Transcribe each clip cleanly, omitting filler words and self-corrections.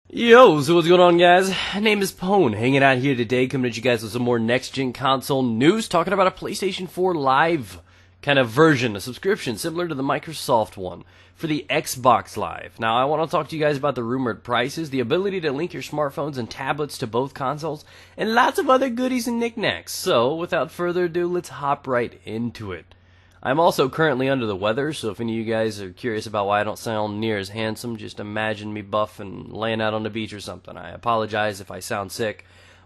Yo, so what's going on, guys? My name is Pone, hanging out here today, coming at you guys with some more next-gen console news, talking about a PlayStation 4 Live kind of version, a subscription similar to the Microsoft one for the Xbox Live. Now, I want to talk to you guys about the rumored prices, the ability to link your smartphones and tablets to both consoles, and lots of other goodies and knickknacks. So, without further ado, let's hop right into it. I'm also currently under the weather, so if any of you guys are curious about why I don't sound near as handsome, just imagine me buff and laying out on the beach or something. I apologize if I sound sick,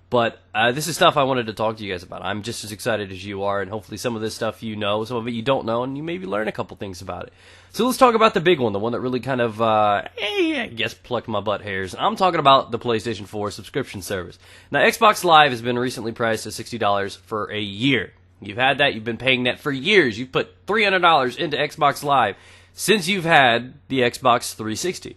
but this is stuff I wanted to talk to you guys about. I'm just as excited as you are, and hopefully some of this stuff you know, some of it you don't know, and you maybe learn a couple things about it. So let's talk about the big one, the one that really kind of, I guess, plucked my butt hairs. I'm talking about the PlayStation 4 subscription service. Now, Xbox Live has been recently priced at $60 for a year. You've had that. You've been paying that for years. You've put $300 into Xbox Live since you've had the Xbox 360.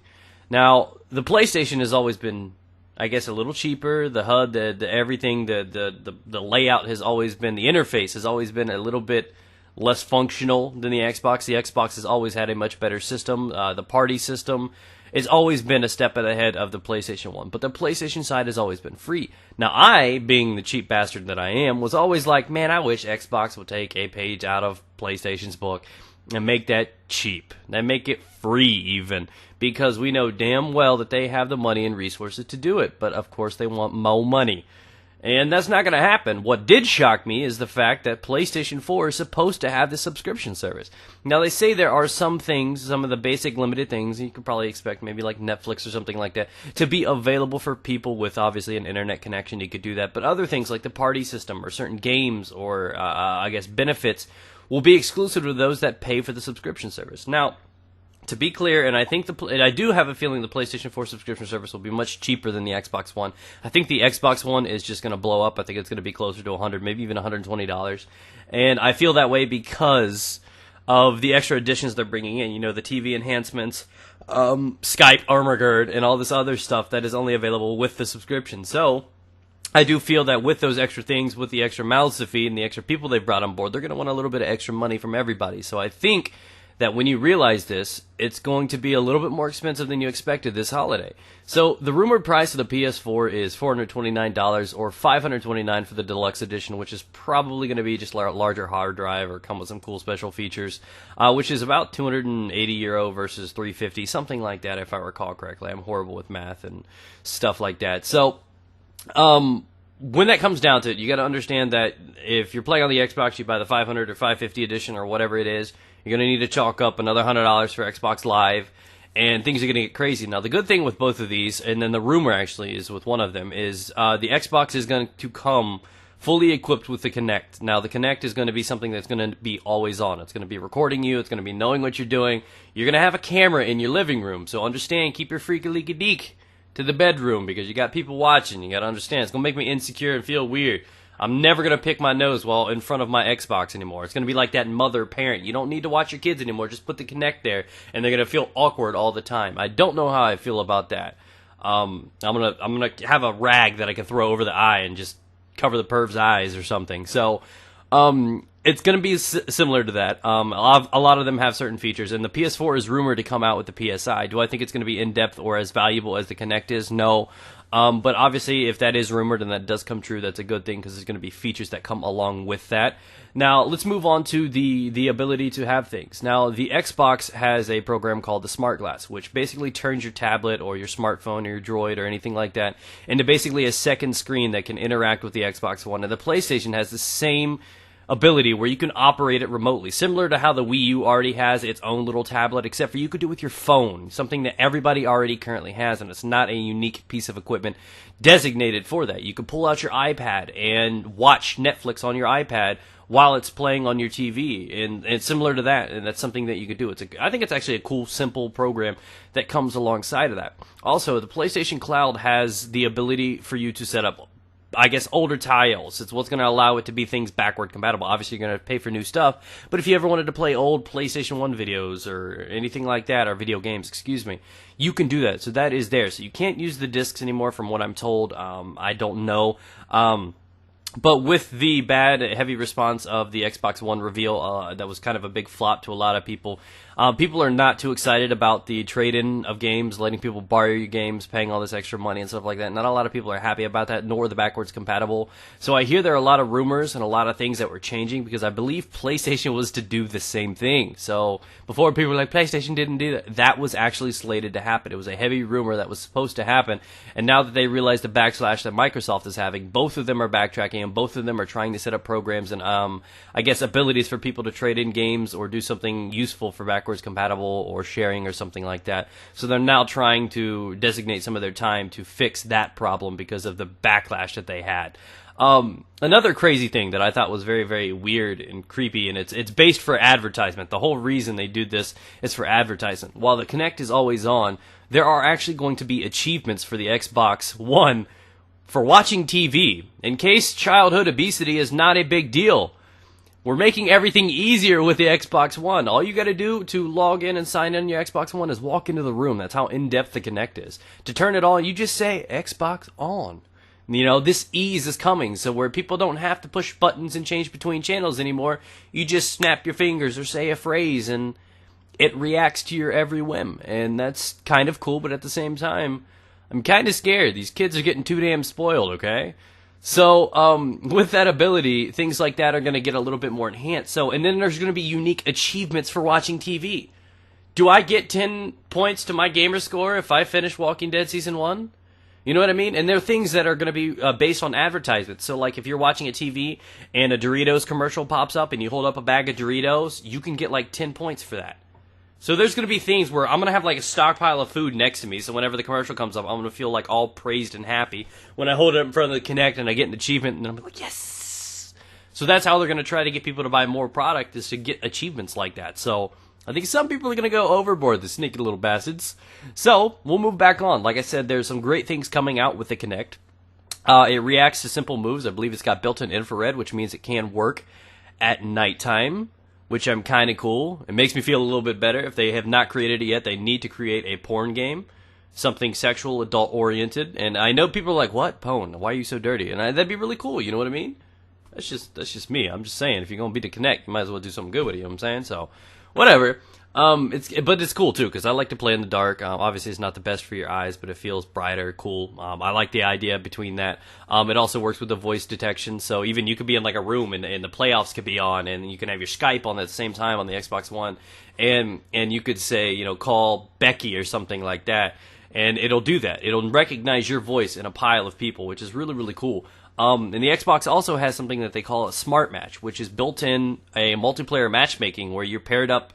Now, the PlayStation has always been, I guess, a little cheaper. The HUD, the everything, the layout has always been, the interface has always been a little bit less functional than the Xbox. The Xbox has always had a much better system. The party system has always been a step ahead of the PlayStation 1, but the PlayStation side has always been free. Now, I, being the cheap bastard that I am, was always like, man, I wish Xbox would take a page out of PlayStation's book and make that cheap, and make it free even, because we know damn well that they have the money and resources to do it, but of course they want more money. And that's not going to happen. What did shock me is the fact that PlayStation 4 is supposed to have this subscription service. Now, they say there are some things, some of the basic limited things, you could probably expect maybe like Netflix or something like that, to be available for people with obviously an internet connection. You could do that. But other things like the party system or certain games or, I guess, benefits will be exclusive to those that pay for the subscription service. Now, to be clear, and I do have a feeling the PlayStation 4 subscription service will be much cheaper than the Xbox One. I think the Xbox One is just going to blow up. I think it's going to be closer to $100, maybe even $120. And I feel that way because of the extra additions they're bringing in. You know, the TV enhancements, Skype Armor Guard, and all this other stuff that is only available with the subscription. So I do feel that with those extra things, with the extra mouths to feed and the extra people they've brought on board, they're going to want a little bit of extra money from everybody. So I think that when you realize this, it's going to be a little bit more expensive than you expected this holiday. So the rumored price of the PS4 is $429 or $529 for the deluxe edition, which is probably going to be just a larger hard drive or come with some cool special features, which is about €280 versus $350, something like that if I recall correctly. I'm horrible with math and stuff like that. So when that comes down to it, you got to understand that if you're playing on the Xbox, you buy the 500 or 550 edition or whatever it is, you're going to need to chalk up another $100 for Xbox Live, and things are going to get crazy. Now, the good thing with both of these, and then the rumor actually is with one of them, is the Xbox is going to come fully equipped with the Kinect. Now, the Kinect is going to be something that's going to be always on. It's going to be recording you. It's going to be knowing what you're doing. You're going to have a camera in your living room, so understand, keep your freaky-leaky-deek to the bedroom because you got people watching. You got to understand. It's going to make me insecure and feel weird. I'm never going to pick my nose while in front of my Xbox anymore. It's going to be like that mother-parent. You don't need to watch your kids anymore. Just put the Kinect there, and they're going to feel awkward all the time. I don't know how I feel about that. I'm gonna have a rag that I can throw over the eye and just cover the perv's eyes or something. So it's going to be similar to that. A lot of them have certain features, and the PS4 is rumored to come out with the PSI. Do I think it's going to be in-depth or as valuable as the Kinect is? No. But obviously, if that is rumored and that does come true, that's a good thing because there's going to be features that come along with that. Now, let's move on to the ability to have things. Now, the Xbox has a program called the Smart Glass, which basically turns your tablet or your smartphone or your Droid or anything like that into basically a second screen that can interact with the Xbox One. And the PlayStation has the same ability where you can operate it remotely, similar to how the Wii U already has its own little tablet, except for you could do it with your phone, something that everybody already currently has, and it's not a unique piece of equipment designated for that. You could pull out your iPad and watch Netflix on your iPad while it's playing on your TV, and it's similar to that, and that's something that you could do. I think it's actually a cool, simple program that comes alongside of that. Also, the PlayStation Cloud has the ability for you to set up, I guess, older tiles. It's what's going to allow it to be things backward compatible. Obviously, you're going to pay for new stuff, but if you ever wanted to play old PlayStation 1 videos or anything like that, or video games, excuse me, you can do that. So that is there. So you can't use the discs anymore from what I'm told. I don't know. But with the bad, heavy response of the Xbox One reveal, that was kind of a big flop to a lot of people. People are not too excited about the trade-in of games, letting people borrow your games, paying all this extra money and stuff like that. Not a lot of people are happy about that, nor the backwards compatible. So I hear there are a lot of rumors and a lot of things that were changing, because I believe PlayStation was to do the same thing. So before, people were like, PlayStation didn't do that. That was actually slated to happen. It was a heavy rumor that was supposed to happen. And now that they realize the backslash that Microsoft is having, both of them are backtracking, and both of them are trying to set up programs and, I guess, abilities for people to trade in games or do something useful for backwards compatible or sharing or something like that. So they're now trying to designate some of their time to fix that problem because of the backlash that they had. Another crazy thing that I thought was very, very weird and creepy, and it's based for advertisement. The whole reason they do this is for advertisement. While the Kinect is always on, there are actually going to be achievements for the Xbox One for watching TV. In case childhood obesity is not a big deal, we're making everything easier with the Xbox One. All you got to do to log in and sign in your Xbox One is walk into the room. That's how in-depth the Kinect is. To turn it on, you just say Xbox on. You know, this ease is coming, so where people don't have to push buttons and change between channels anymore, you just snap your fingers or say a phrase and it reacts to your every whim. And that's kind of cool, but at the same time, I'm kind of scared. These kids are getting too damn spoiled, okay? So, with that ability, things like that are going to get a little bit more enhanced. So, and then there's going to be unique achievements for watching TV. Do I get 10 points to my gamer score if I finish Walking Dead Season 1? You know what I mean? And there are things that are going to be based on advertisements. So, like, if you're watching a TV and a Doritos commercial pops up and you hold up a bag of Doritos, you can get, like, 10 points for that. So there's going to be things where I'm going to have, like, a stockpile of food next to me, so whenever the commercial comes up, I'm going to feel, like, all praised and happy when I hold it up in front of the Kinect and I get an achievement, and I'm like, yes! So that's how they're going to try to get people to buy more product, is to get achievements like that. So I think some people are going to go overboard, the sneaky little bastards. So we'll move back on. Like I said, there's some great things coming out with the Kinect. It reacts to simple moves. I believe it's got built-in infrared, which means it can work at nighttime, which I'm kind of cool. It makes me feel a little bit better. If they have not created it yet, they need to create a porn game, something sexual, adult-oriented. And I know people are like, what, Pwn? Why are you so dirty? And that'd be really cool, you know what I mean? That's just me. I'm just saying, if you're going to beat the Kinect, you might as well do something good with it, you know what I'm saying? So, whatever. But it's cool too, because I like to play in the dark. Obviously, it's not the best for your eyes, but it feels brighter, cool. I like the idea between that. It also works with the voice detection, so even you could be in like a room and the playoffs could be on, and you can have your Skype on at the same time on the Xbox One, and you could say, you know, call Becky or something like that, and it'll do that. It'll recognize your voice in a pile of people, which is really, really cool. And the Xbox also has something that they call a Smart Match, which is built in a multiplayer matchmaking where you're paired up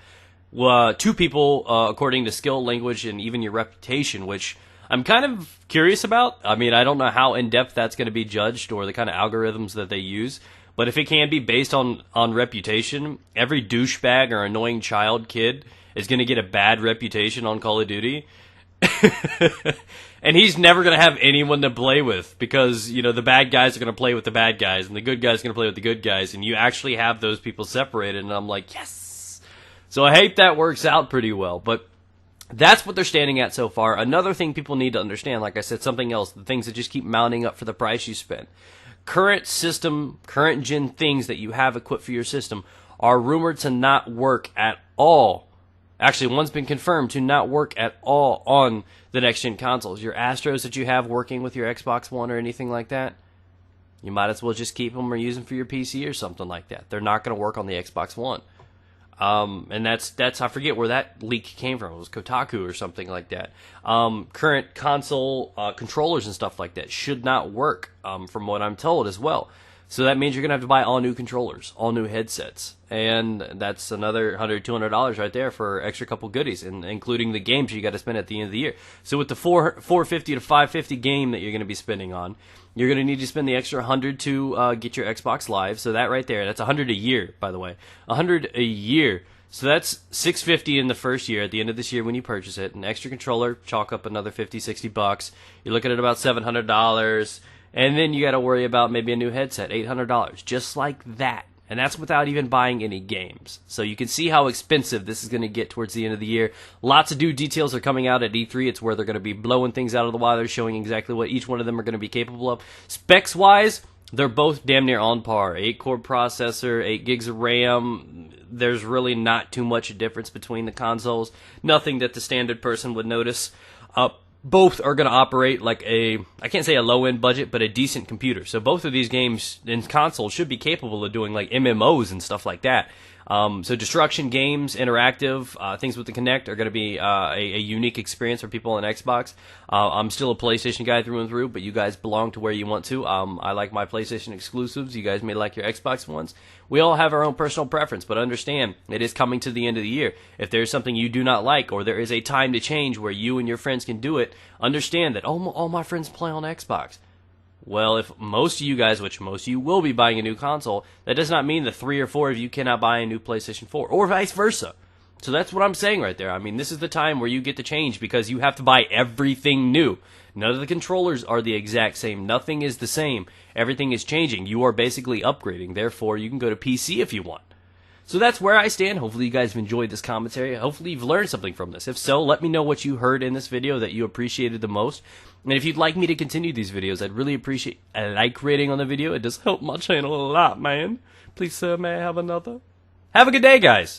two people according to skill, language, and even your reputation, which I'm kind of curious about. I mean, I don't know how in-depth that's going to be judged or the kind of algorithms that they use, but if it can be based on reputation, every douchebag or annoying child kid is going to get a bad reputation on Call of Duty. And he's never going to have anyone to play with, because, you know, the bad guys are going to play with the bad guys and the good guys are going to play with the good guys, and you actually have those people separated, and I'm like, yes! So I hope that works out pretty well, but that's what they're standing at so far. Another thing people need to understand, like I said, something else, the things that just keep mounting up for the price you spend. Current system, current gen things that you have equipped for your system are rumored to not work at all. Actually, one's been confirmed to not work at all on the next-gen consoles. Your Astros that you have working with your Xbox One or anything like that, you might as well just keep them or use them for your PC or something like that. They're not going to work on the Xbox One. And that's I forget where that leak came from. It was Kotaku or something like that. Current console controllers and stuff like that should not work, from what I'm told as well. So that means you're going to have to buy all new controllers, all new headsets. And that's another $100, $200 right there for extra couple goodies, and including the games you got to spend at the end of the year. So with the $450 to $550 game that you're going to be spending on, you're going to need to spend the extra $100 to get your Xbox Live. So that right there, that's $100 a year, by the way. $100 a year. So that's $650 in the first year. At the end of this year when you purchase it, an extra controller, chalk up another $50, $60. You're looking at about $700. And then you got to worry about maybe a new headset, $800, just like that. And that's without even buying any games. So you can see how expensive this is going to get towards the end of the year. Lots of new details are coming out at E3. It's where they're going to be blowing things out of the water, showing exactly what each one of them are going to be capable of. Specs-wise, they're both damn near on par. 8-core processor, 8 gigs of RAM. there's really not too much difference between the consoles. Nothing that the standard person would notice. Both are going to operate like I can't say a low-end budget, but a decent computer. So both of these games in consoles should be capable of doing like MMOs and stuff like that. So destruction games, interactive, things with the Kinect are going to be a unique experience for people on Xbox. I'm still a PlayStation guy through and through, but you guys belong to where you want to. I like my PlayStation exclusives. You guys may like your Xbox ones. We all have our own personal preference, but understand, it is coming to the end of the year. If there's something you do not like, or there is a time to change where you and your friends can do it, understand that all my friends play on Xbox. Well, if most of you guys, which most of you will be buying a new console, that does not mean the 3 or 4 of you cannot buy a new PlayStation 4, or vice versa. So that's what I'm saying right there. I mean, this is the time where you get to change because you have to buy everything new. None of the controllers are the exact same. Nothing is the same. Everything is changing. You are basically upgrading. Therefore, you can go to PC if you want. So that's where I stand. Hopefully you guys have enjoyed this commentary. Hopefully you've learned something from this. If so, let me know what you heard in this video that you appreciated the most. And if you'd like me to continue these videos, I'd really appreciate a like rating on the video. It does help my channel a lot, man. Please, sir, may I have another? Have a good day, guys.